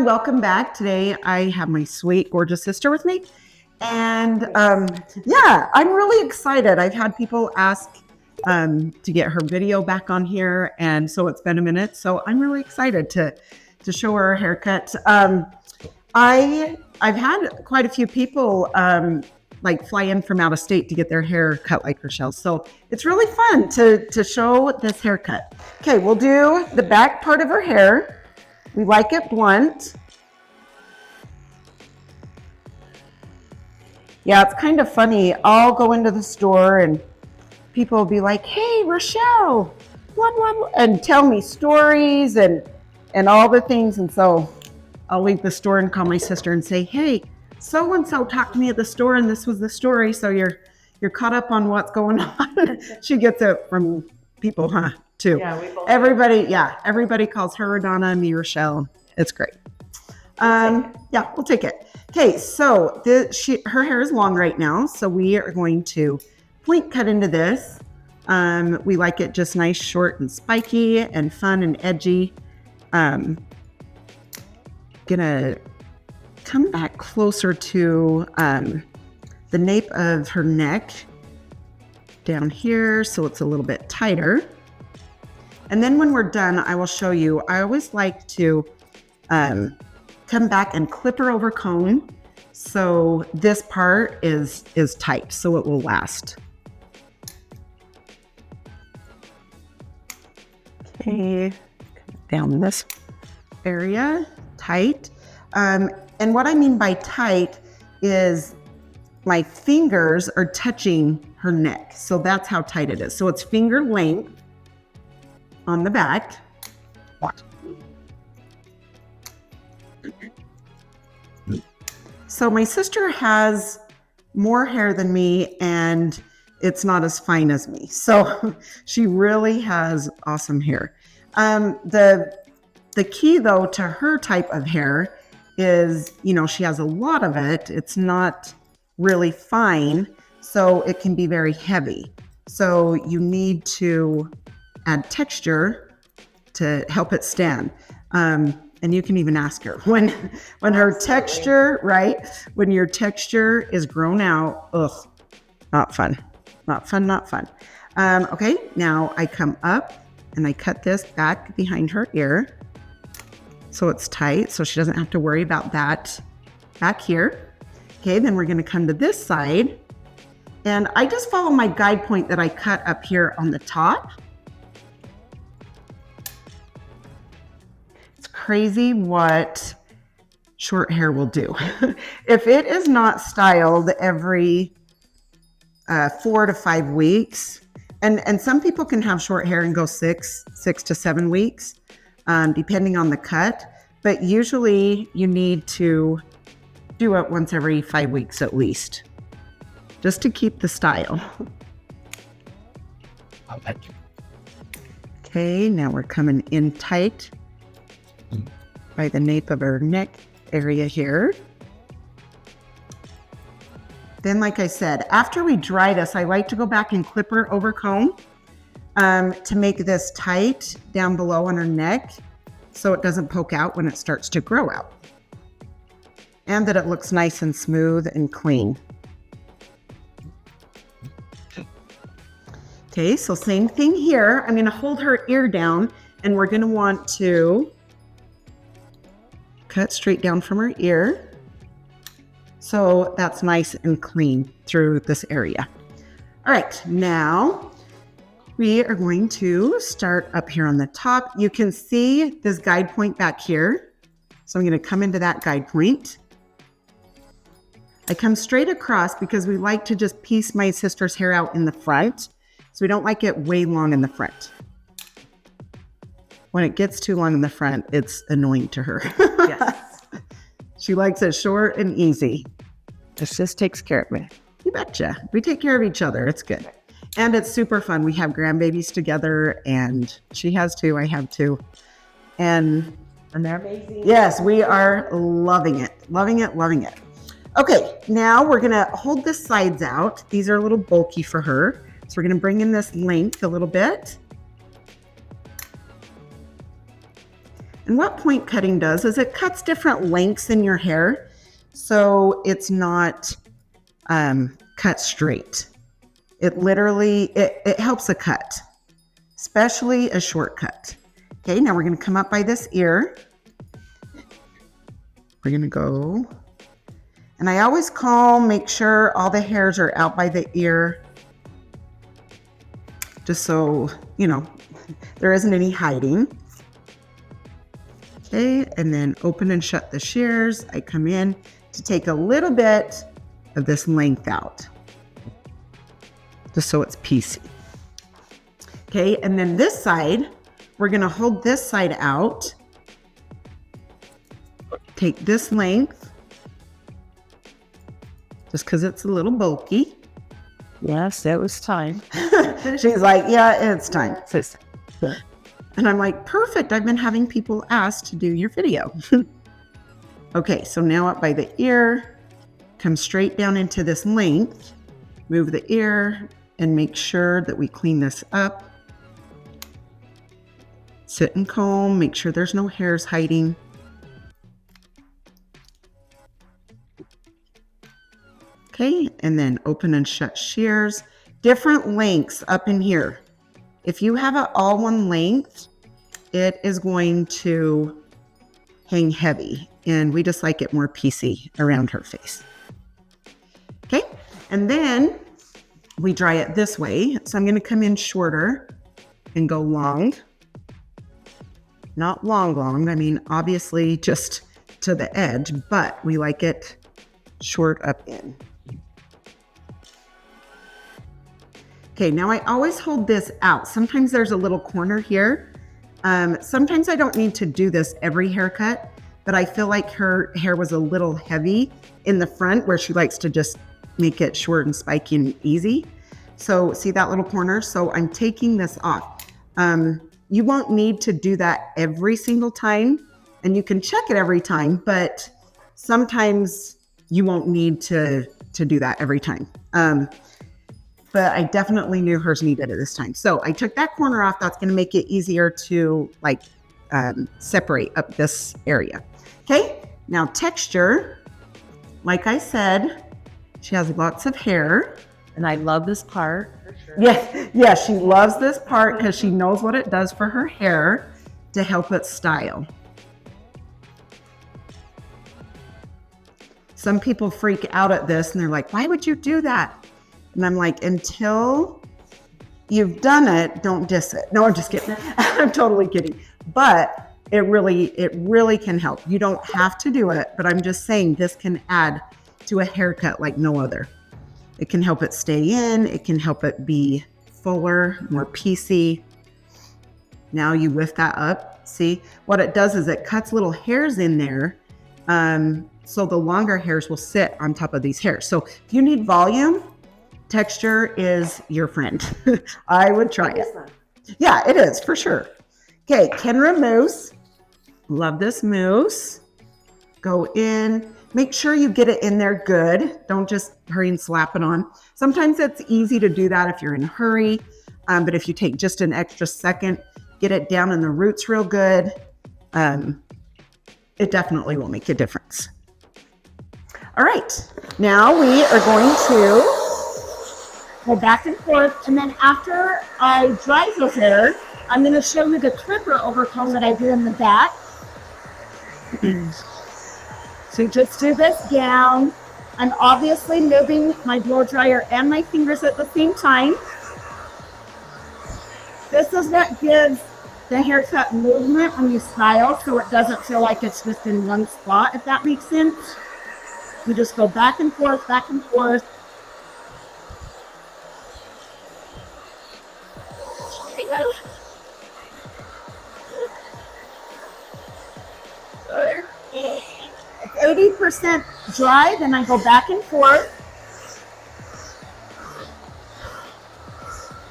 Welcome back. Today I have my sweet, gorgeous sister with me. And yeah, I'm really excited. I've had people ask to get her video back on here. And so it's been a minute. So I'm really excited to show her a haircut. I've had quite a few people like fly in from out of state to get their hair cut like Rochelle. So it's really fun to show this haircut. Okay, we'll do the back part of her hair. We like it blunt. Yeah, it's kind of funny. I'll go into the store and people will be like, hey, Rochelle, what, and tell me stories and all the things. And so I'll leave the store and call my sister and say, hey, so-and-so talked to me at the store and this was the story. So you're caught up on what's going on. She gets it from people, huh? Too. Yeah, everybody calls her RaDona, me Rochelle. It's great. Yeah, we'll take it. Okay, so her hair is long right now, so we are going to point cut into this. We like it just nice, short, and spiky, and fun and edgy. Gonna come back closer to the nape of her neck down here, so it's a little bit tighter. And then when we're done, I will show you, I always like to come back and clip her over comb. So this part is tight, so it will last. Okay, down this area, tight. And what I mean by tight is my fingers are touching her neck. So that's how tight it is. So it's finger length on the back. So my sister has more hair than me and it's not as fine as me. So she really has awesome hair. The key though to her type of hair is, she has a lot of it. It's not really fine, so it can be very heavy. So you need to add texture to help it stand. And you can even ask her when her texture, right? When your texture is grown out, ugh, not fun. Okay, now I come up and I cut this back behind her ear. So it's tight, so she doesn't have to worry about that back here. Okay, then we're gonna come to this side. And I just follow my guide point that I cut up here on the top. Crazy what short hair will do. If it is not styled every 4 to 5 weeks, and some people can have short hair and go 6 to 7 weeks, depending on the cut, but usually you need to do it once every 5 weeks at least, just to keep the style. Okay, now we're coming in tight by the nape of her neck area here. Then, like I said, after we dry this, I like to go back and clip her over comb to make this tight down below on her neck so it doesn't poke out when it starts to grow out. And that it looks nice and smooth and clean. Okay, so same thing here. I'm gonna hold her ear down and we're gonna want to cut straight down from her ear. So that's nice and clean through this area. All right, now we are going to start up here on the top. You can see this guide point back here. So I'm gonna come into that guide point. I come straight across because we like to just piece my sister's hair out in the front. So we don't like it way long in the front. When it gets too long in the front, it's annoying to her. Yes. She likes it short and easy. This just takes care of me. You betcha. We take care of each other. It's good. And it's super fun. We have grandbabies together and she has two, I have two. And they're amazing. Yes, we are loving it, loving it, loving it. Okay, now we're gonna hold the sides out. These are a little bulky for her. So we're gonna bring in this length a little bit. And what point cutting does is it cuts different lengths in your hair, so it's not cut straight. It literally, it helps a cut, especially a short cut. Okay, now we're gonna come up by this ear. We're gonna go, and I always make sure all the hairs are out by the ear, just so, you know, there isn't any hiding. Okay, and then open and shut the shears. I come in to take a little bit of this length out, just so it's piecey. Okay, and then this side, we're gonna hold this side out. Take this length, just because it's a little bulky. Yes, it was time. She's like, yeah, it's time. And I'm like, perfect. I've been having people ask to do your video. Okay, so now up by the ear, come straight down into this length, move the ear, and make sure that we clean this up. Sit and comb, make sure there's no hairs hiding. Okay, and then open and shut shears. Different lengths up in here. If you have it all one length, it is going to hang heavy, and we just like it more piecey around her face. Okay, and then we dry it this way. So I'm gonna come in shorter and go long. Not long, I mean, obviously just to the edge, but we like it short up in. Okay, now I always hold this out. Sometimes there's a little corner here. Sometimes I don't need to do this every haircut, but I feel like her hair was a little heavy in the front where she likes to just make it short and spiky and easy. So see that little corner? So I'm taking this off. You won't need to do that every single time, and you can check it every time, but sometimes you won't need to do that every time. But I definitely knew hers needed it this time. So I took that corner off. That's gonna make it easier to like separate up this area. Okay, now texture, like I said, she has lots of hair. And I love this part. For sure. Yes, she loves this part because she knows what it does for her hair to help it style. Some people freak out at this and they're like, why would you do that? And I'm like, until you've done it, don't diss it. No, I'm just kidding. I'm totally kidding. But it really can help. You don't have to do it, but I'm just saying this can add to a haircut like no other. It can help it stay in. It can help it be fuller, more piecey. Now you lift that up. See, what it does is it cuts little hairs in there. So the longer hairs will sit on top of these hairs. So if you need volume, texture is your friend. I would try it. Yeah, it is for sure. Okay, Kenra mousse. Love this mousse. Go in. Make sure you get it in there good. Don't just hurry and slap it on. Sometimes it's easy to do that if you're in a hurry, but if you take just an extra second, get it down in the roots real good, it definitely will make a difference. All right, now we are going to go back and forth, and then after I dry the hair, I'm going to show you the clipper overcomb that I did in the back. So just do this down. I'm obviously moving my blow dryer and my fingers at the same time. This is what gives the haircut movement when you style, so it doesn't feel like it's just in one spot, if that makes sense. You just go back and forth, back and forth. It's 80% dry, then I go back and forth.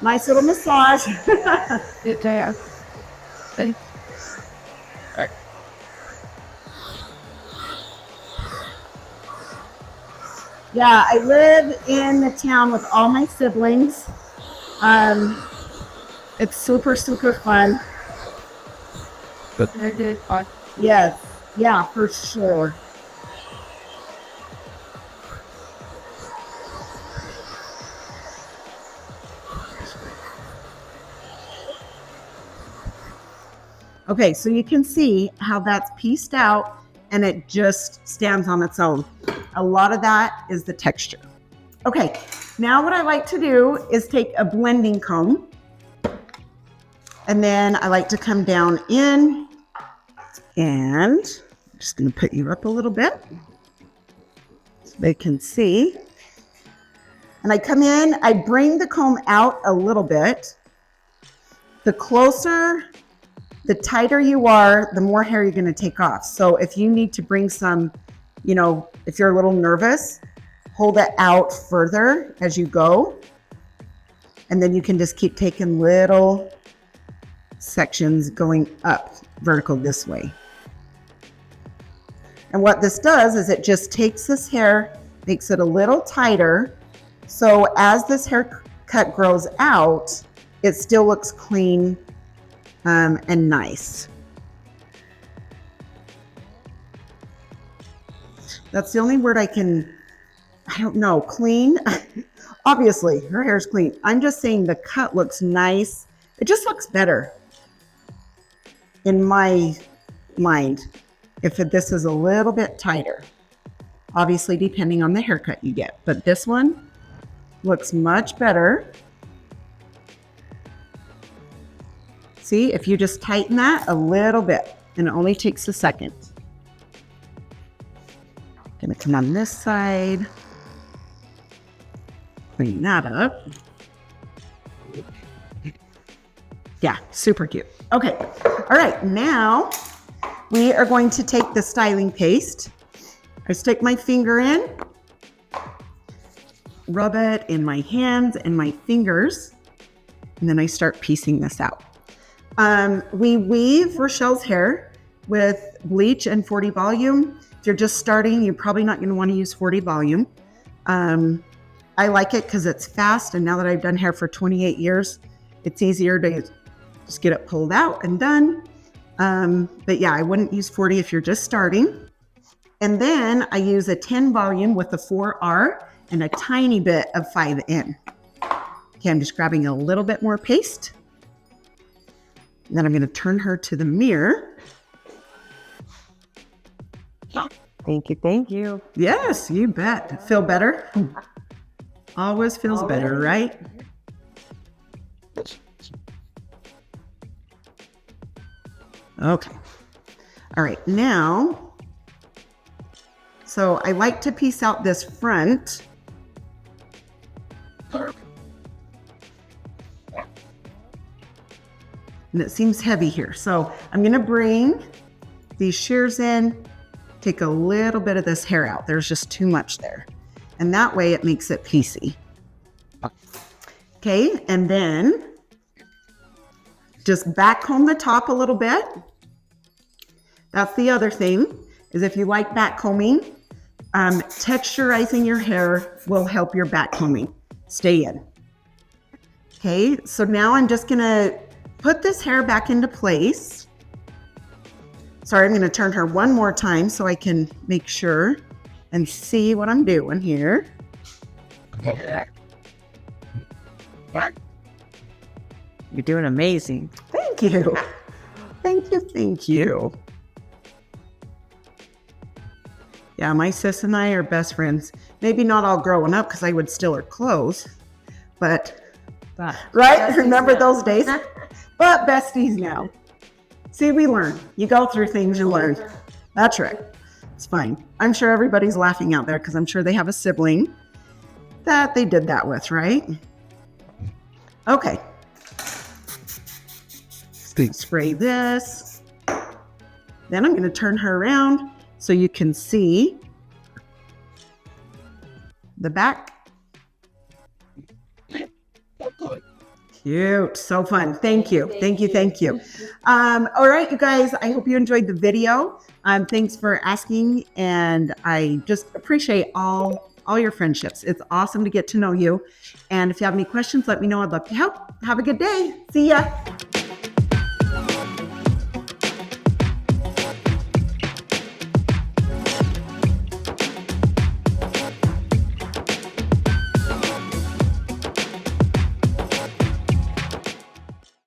Nice little massage. Yeah, I live in the town with all my siblings. It's super, super fun. Yes, yeah, for sure. Okay, so you can see how that's pieced out and it just stands on its own. A lot of that is the texture. Okay, now what I like to do is take a blending comb and then I like to come down in and I'm just gonna put you up a little bit so they can see. And I come in, I bring the comb out a little bit. The closer, the tighter you are, the more hair you're gonna take off. So if you need to bring some, you know, if you're a little nervous, hold it out further as you go. And then you can just keep taking little sections going up vertical this way. And what this does is it just takes this hair, makes it a little tighter. So as this haircut grows out, it still looks clean and nice. That's the only word I don't know, clean. Obviously, her hair's clean. I'm just saying the cut looks nice. It just looks better in my mind if this is a little bit tighter. Obviously, depending on the haircut you get. But this one looks much better. See, if you just tighten that a little bit, and it only takes a second. Gonna come on this side. Clean that up. Yeah, super cute. Okay, all right, now we are going to take the styling paste. I stick my finger in, rub it in my hands and my fingers, and then I start piecing this out. We weave Rochelle's hair with bleach and 40 volume. If you're just starting, you're probably not gonna wanna use 40 volume. I like it because it's fast, and now that I've done hair for 28 years, it's easier to just get it pulled out and done. But yeah, I wouldn't use 40 if you're just starting. And then I use a 10 volume with a 4R and a tiny bit of 5N. Okay, I'm just grabbing a little bit more paste. And then I'm gonna turn her to the mirror. Thank you, thank you. Yes, you bet. Feel better? Always feels better, right? Okay. All right, now, so I like to piece out this front. And it seems heavy here. So I'm gonna bring these shears in, take a little bit of this hair out. There's just too much there. And that way it makes it piecey. Okay, and then just back comb the top a little bit. That's the other thing, is if you like back combing, texturizing your hair will help your back combing stay in. Okay, so now I'm just gonna put this hair back into place. Sorry, I'm gonna turn her one more time so I can make sure and see what I'm doing here. You're doing amazing. Thank you. Thank you, thank you. Yeah, my sis and I are best friends. Maybe not all growing up because I would steal her clothes, but right? Remember those days? But besties now. See, we learn. You go through things, you learn. That's right. It's fine. I'm sure everybody's laughing out there because I'm sure they have a sibling that they did that with, right? Okay. Spray this. Then I'm going to turn her around so you can see the back. Cute. So fun. Thank you. Thank you. Thank you. All right, you guys, I hope you enjoyed the video. Thanks for asking. And I just appreciate all your friendships. It's awesome to get to know you. And if you have any questions, let me know. I'd love to help. Have a good day. See ya.